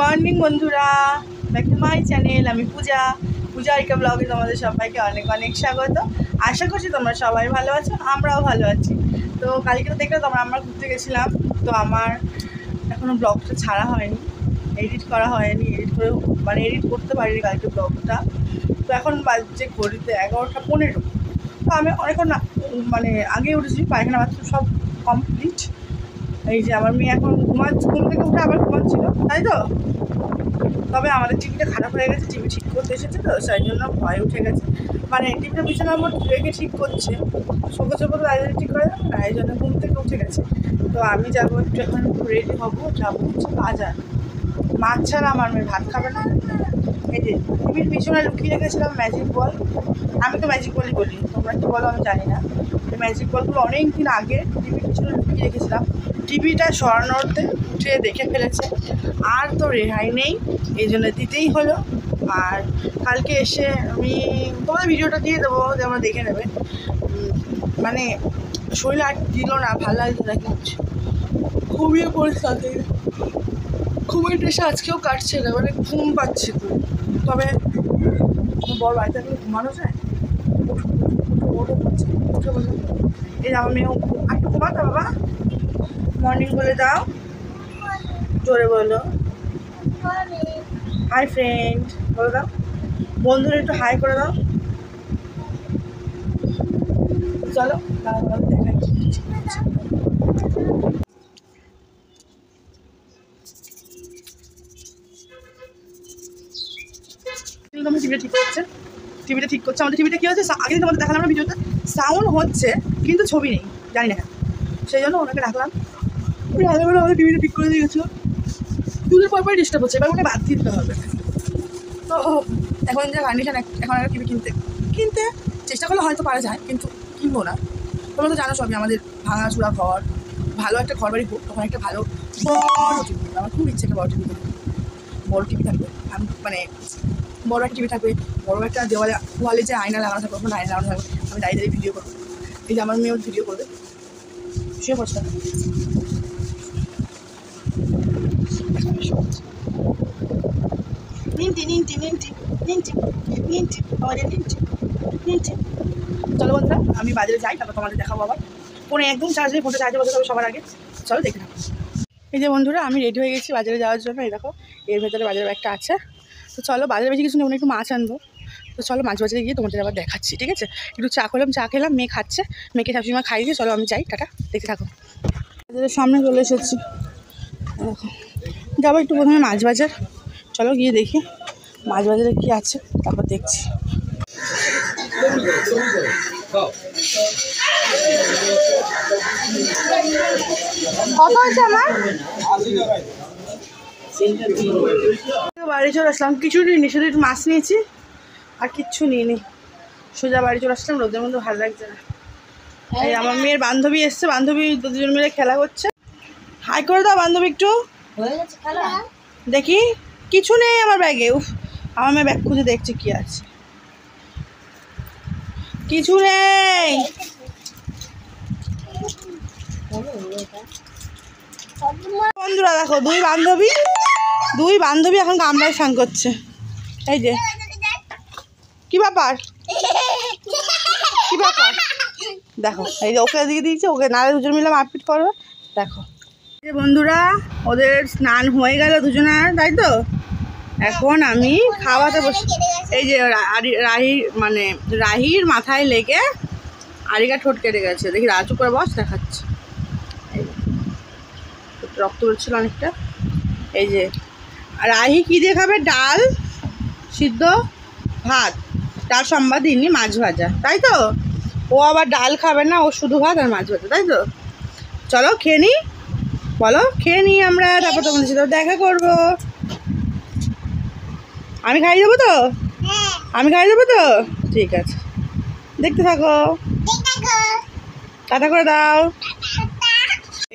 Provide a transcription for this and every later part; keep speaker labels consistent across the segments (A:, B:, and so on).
A: Morning বন্ধুরা, back to my channel. আমি পূজারিকা ব্লগে তোমাদের সবাইকে অনেক অনেক স্বাগত। আশা করছি তোমরা সবাই ভালো আছো, আমরাও ভালো আছি। তো কালকে তো দেখলে আমরা ঘুরতে গেছিলাম। তো আমার এখনও ব্লগটা ছাড়া হয়নি, এডিট করা হয়নি, এডিট করতে পারিনি কালকে ব্লগটা। তো এখন বাজছে ঘড়িতে 11:15। তো আমি অনেকক্ষণ আগে উঠেছি, পায়খানা বাথরুম সব কমপ্লিট। এই যে আমার মেয়ে এখন ঘুম থেকে উঠে আবার ঘুমাচ্ছিল, তাই তো। তবে আমাদের টিভিটা খারাপ হয়ে গেছে, টিভি ঠিক করতে এসেছে, তো সেই জন্য ভয় উঠে গেছে। টিভিটা বিছানার মধ্যে রেখে ঠিক করছে, শোকো তো লাইব্রেরি ঠিক করে দেবে না, এই জন্য ঘুম থেকে উঠে গেছে। তো আমি যাবো একটু, এখন একটু রেডি হবো, যাবো হচ্ছে বাজার। মাছ ছাড়া আমার মেয়ে ভাত খাবে না। এই যে টিভির পিছনে লুকিয়ে রেখেছিলাম ম্যাজিক বল। আমি তো ম্যাজিক বলই বলি, তোমরা কি বলো আমি জানি না। এই ম্যাজিক বলগুলো অনেক দিন আগে টিভির পিছনে লুকিয়ে রেখেছিলাম। টিভিটা সরানোতে উঠে দেখে ফেলেছে, আর তো রেহাই নেই, এই জন্য দিতেই হলো। আর কালকে এসে আমি তোমাদের ভিডিওটা দিয়ে দেবো, যে আমরা দেখে নেবে। শরীর আর দিল না, ভালো লাগছে না, কি হচ্ছে, ঘুমিয়ে পড়েছে তাতে। ঘুমের এসে আজকেও কাটছে না, ঘুম পাচ্ছে খুব। তবে বড় বাড়িতে এখন ঘুমানো যায়, উঠে বসে এই আমার মেয়েও একটু ঘুমাতো। বাবা মর্নিং বলে দাও, জোরে বলো। হাই ফ্রেন্ড বলে দাও, বন্ধুরা একটু হাই করে দাও। চলো দেখাই টিভিটা ঠিক করছে। আমাদের টিভিটা কী হচ্ছে, আগে তোমাদের দেখালাম না ভিডিওতে, সাউন্ড হচ্ছে কিন্তু ছবি নেই, জানি না, সেই জন্য ওনাকে ডাকলাম। রাধাবেলা আমাদের টিভিটা ঠিক করে দিয়ে গেছিলো, দুদিন পর ডিস্টার্ব হচ্ছে, এবার ওকে বাদ দিতে হবে। তো এখন যে কন্ডিশন, এখন একটা টিভি কিনতে চেষ্টা করলে হয়তো পারা যায়, কিন্তু কিনবো না। তোমরা তো জানো সবই, আমাদের ভাঙাচুরা ঘর, ভালো একটা ঘর বাড়ি হোক, তখন একটা ভালো বড় টিভি। আমার খুব ইচ্ছে একটা বড় টিভি, বড় টিভি থাকবে। আমি বড় একটা টিভি থাকবে, বড় একটা ওয়ালে যে আয়না লাগানো থাকবে, ওখানে আয়না লাগানো থাকবে, আমি দাঁড়িয়ে ভিডিও করবো। এই যে আমার মেয়েও ভিডিও করবে, সে পছন্দ। চলো বন্ধুরা, আমি বাজারে যাই, তারপর তোমাদের দেখাবো। আবার ফোনে একদম চার্জ নেই, ফোনে চার্জে বসে যাবে সবার আগে। চলো দেখে নাও। এই যে বন্ধুরা, আমি রেডি হয়ে গেছি বাজারে যাওয়ার জন্য। এই দেখো, এর ভেতরে বাজারের একটা আছে। তো চলো, বাজারে বেশি কিছু নেই, একটু মাছ আনবো। তো চলো মাছ বাজারে গিয়ে তোমাদের আবার দেখাচ্ছি, ঠিক আছে। একটু চা খেলাম, মেয়ে খাচ্ছে, মেয়েকে সবসময় খাই দিয়ে। চলো আমি যাই, টাটা, দেখতে থাকো। বাজারের সামনে চলে এসেছি, দেখো। যাবো একটু প্রথমে মাছ বাজার, চলো গিয়ে দেখি মাছ বাজারে কী আছে, তারপর দেখছি। কত হয়েছে আমার? বাড়ি চলে আসলাম, কিছু নিইনি, শুধু একটু মাছ নিয়েছি, আর কিচ্ছু নিইনি। সোজা বাড়ি চলে আসলাম, রোদের মধ্যে ভালো লাগছে না। এই আমার মেয়ের বান্ধবী এসছে, বান্ধবী দুজন মিলে খেলা করছে। হাই করে দাও বান্ধবী একটু, দেখি। কিছু নেই আমার ব্যাগে। উফ, আমার মেয়ে ব্যাগ খুঁজে দেখছে কি আছে, কিছু নেই। বন্ধুরা দেখো, দুই বান্ধবী এখন কামড়ায় স্নান করছে। এই যে কি ব্যাপার দেখো, এই যে ওকে দিয়ে দিয়েছে, ওকে নালে দুজন মিলে মারপিট করবে। দেখো এই যে বন্ধুরা, ওদের স্নান হয়ে গেল দুজনের, তাই তো। এখন আমি খাওয়াতে বসে। এই যে রাহির মাথায় লেগে আরিকা ঠোঁট কেটে গেছে, দেখি রাজু করে বস, দেখাচ্ছে। রক্ত বেরোচ্ছিল অনেকটা। এই যে রাহি কী দিয়ে খাবে, ডাল সিদ্ধ, ভাত, ডাল সম্বাদ দিনই, মাছ ভাজা, তাই তো। ও আবার ডাল খাবে না, ও শুধু ভাত আর মাছ ভাজা, তাই তো। চলো খেয়ে নিই, বলো খেয়ে নিই আমরা, তারপর তোমাদের সাথে দেখা করবো। আমি খাইয়ে দেবো তো, ঠিক আছে, দেখতে থাকো, টাটা করে দাও।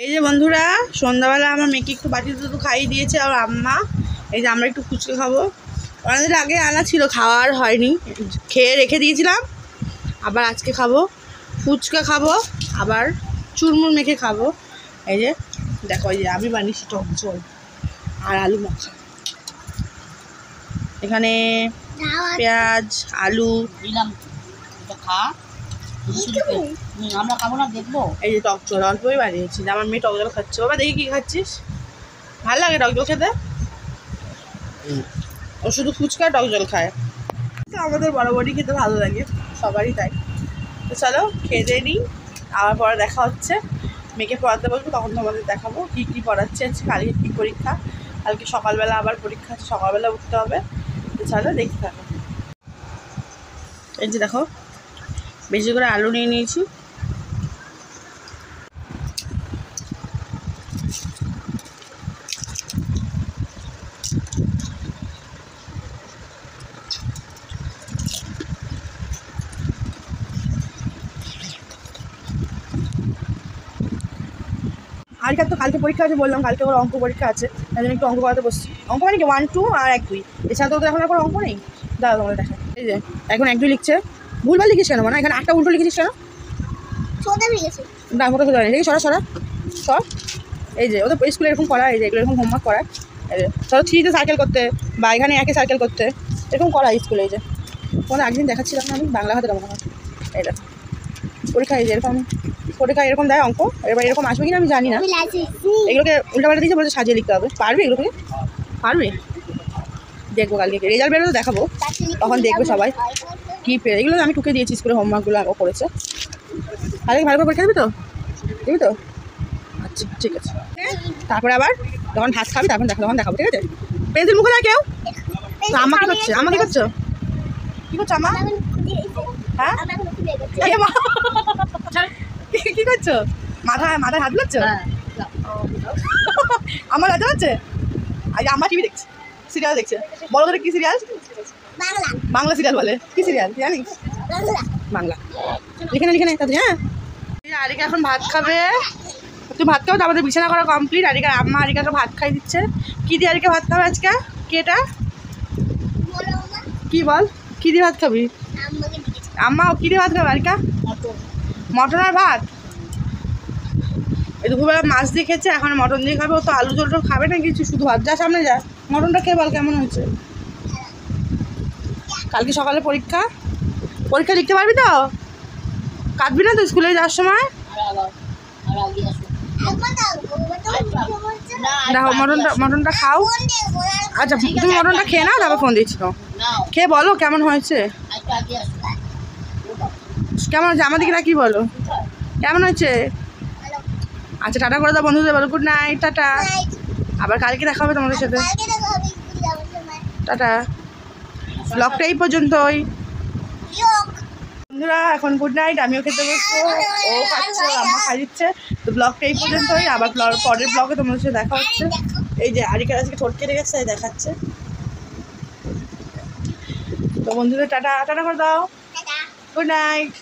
A: এই যে বন্ধুরা, সন্ধ্যাবেলা আমার মেয়েকে একটু বাটি দুধ খাইয়ে দিয়েছে আর আম্মা। এই যে আমরা একটু ফুচকা খাবো, অনেকদিন আগে আনা ছিল, খাওয়ার হয়নি, খেয়ে রেখে দিয়েছিলাম। আবার আজকে খাবো, ফুচকা খাবো, আবার চুরমুর মেখে খাবো। এই যে দেখো, এই যে আমি বানিয়েছি টক ঝোল আর আলু মাখা। এখানে পেঁয়াজ, আলু
B: দিলাম, খা। আমরা খাবো না, দেখবো।
A: এই যে টক জল অল্পই বানিয়েছি, আমার মেয়ে টক জল খাচ্ছে। বাবা দেখি কি খাচ্ছিস? ভালো লাগে টক জল খেতে? ও শুধু ফুচকা টক জল খায়। তো আমাদের বরাবরই খেতে ভালো লাগে, সবারই তাই। তো চলো খেয়ে দিয়ে নিই, আবার পরে দেখা হচ্ছে। মেয়েকে পড়াতে বসবো, তখন তোমাদের দেখাবো কী কী পড়াচ্ছে আজকে, কালকে কী পরীক্ষা। কালকে সকালবেলা আবার পরীক্ষা আছে, সকালবেলা উঠতে হবে। তো চলো দেখতে থাকো। এই যে দেখো, বেশি করে আলু নিয়ে নিয়েছি। আজকাল তো কালকে পরীক্ষা আছে বললাম, কালকে ওর অঙ্ক পরীক্ষা আছে, তাই জন্য একটু অঙ্ক করাতে বসছি। অঙ্ক মানে কি 1, 2 আর 1, 2, এছাড়া তো ওদের এখন আর কোনো অঙ্ক নেই। দাঁড়াও তোমাদের দেখা। এই যে এখন 1, 2 লিখছে, ভুলভাল লিখিস কেন? মানে এখানে একটা উল্টো লিখেছিস কেন? না ফটো সোজা নেই, সরা সরা সর। এই যে ওদের স্কুলে এরকম করা, এই যে এগুলো এরকম হোমওয়ার্ক করা। এই যে ধরো 3-তে সার্কেল করতে, বা এখানে 1-এ সার্কেল করতে, এরকম করা স্কুলে। এই যে তোমাদের একদিন দেখাচ্ছিলাম না আমি বাংলা হাতের অঙ্ক। এই দেখো পরীক্ষা, এই যে এরকম পরীক্ষা এরকম দেয় অঙ্ক। এবার এরকম আসবে কিনা আমি জানি না, এগুলোকে উল্টাপাল্টা দিয়েছে, বলছে সাজিয়ে লিখতে হবে। পারবে এগুলোকে? পারবে? দেখবো কালকে রেজাল্ট বেরোলে দেখাবো, তখন দেখবে সবাই কী পেয়ে। এগুলো আমি টুকে দিয়েছি স্কুলে, হোমওয়ার্কগুলো ও করেছে। কালকে ভালো করে পরীক্ষা দিবি তো? দিবি তো? আচ্ছা ঠিক আছে। তারপরে আবার যখন ভাত খাবি তখন দেখাবো, ঠিক আছে? পেন্সিল মুখে দেয় কেউ? তো আম্মা কী করছে? আম্মা কী করছো? কী করছো আম্মা? হ্যাঁ কী করছো? মাথায় হাত লাগছো? আমার লজ্জা হচ্ছে? আজ আম্মা টিভি দেখছে, সিরিয়াল দেখছে। বলো করে কী সিরিয়াল? বাংলা সিরিয়াল বলে। কী সিরিয়াল জানিস? বাংলা। লিখে নে তাদের। হ্যাঁ আরিকা এখন ভাত খাবে, তুই ভাত খাবে তো। আমাদের বিছানা করা কমপ্লিট। আরিকার আম্মা আরিকাকে ভাত খাই দিচ্ছে। কী দিয়ে আরিকা ভাত খাবে আজকে? কি এটা? কি বল, কী দিয়ে ভাত খাবি? আম্মা কী দিয়ে ভাত খাবে আরিকা? মটন আর ভাত। এই দুপুরবেলা মাছ দিয়ে খেয়েছে, এখন মটন দিয়ে খাবে। ও তো আলু ঝোল টোল খাবে না কিছু, শুধু ভাত। যা সামনে যা, মটনটা খেয়ে বল কেমন হয়েছে। কালকে সকালে পরীক্ষা লিখতে পারবি তো? কাঁদবি না তো স্কুলে যাওয়ার সময়? দেখো মটনটা খাও। আচ্ছা তুমি মটনটা খেয়ে নাও, তারপর ফোন দিচ্ছি। খেয়ে বলো কেমন হয়েছে। কেমন হয়েছে আমাদেরকে না কি বলো, কেমন হয়েছে? আচ্ছা টাটা করে দাও বন্ধুদের, বলো গুড নাইট, টাটা। আবার কালকে দেখা হবে তোমাদের সাথে, টাটা। ব্লগটা এই পর্যন্তই বন্ধুরা, এখন গুড নাইট। আমিও খেতে বসবো, ও খাচ্ছে, আম্মা খাই দিচ্ছে। তো ব্লগটা এই পর্যন্তই, আবার পরের ব্লগে তোমাদের সাথে দেখা হচ্ছে। এই যে আরিকার আজকে ঠোঁট কেটে গেছে, দেখাচ্ছে। তো বন্ধুদের টাটা করে দাও, গুড নাইট।